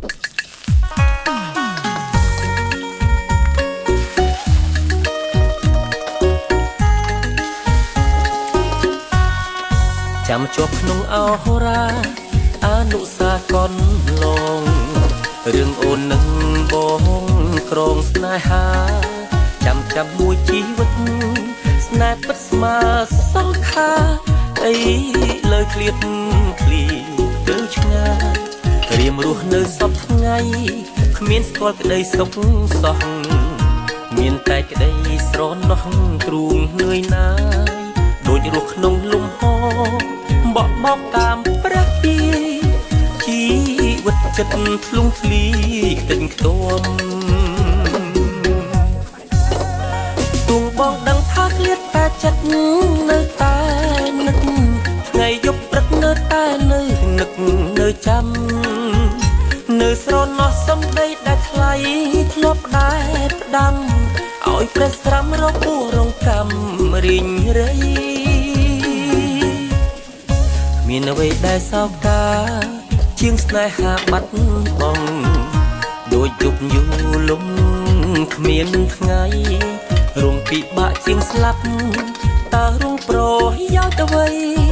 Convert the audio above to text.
ចាំជាប់ក្នុងអហោរាអនុសាកនឡងរឿងអូននឹងបងក្រងស្នេហាចាំមួយជីវិតស្នេហ៍ពិតស្មើសង្ខាអីលើឃ្លៀតឃ្លីទៅឆ្ងាយរៀមរស់នៅសពថ្ងៃគ្មានស្គាល់ក្តីសុខសោះមានតែក្តីស្រណោះទ្រូងនឿយណាយដូចរស់ក្នុងលំហបក់បោកតាមព្រះពីជីវិតចិត្តធ្លុងធ្លីខ្ទេចខ្ទាំទងបងដឹងថាឃ្លាតតែចិត្តនៅតែនឹកថ្ងៃយប់ព្រឹកនៅតែនៅនឹកនៅចាំនៅស្រណោះសំដីដែលថ្លៃធ្លាប់ដែរផ្ដាំឲ្យព្រះស្រាំរពោះរងកម្មរីងរៃមានអ្វីដែលសោកកាជាងស្នេហាបាត់បង់ដូចយប់យូរលំគ្មានថ្ងៃរងពិបាកជាងស្លាប់តើរងប្រយោជន៍អ្វី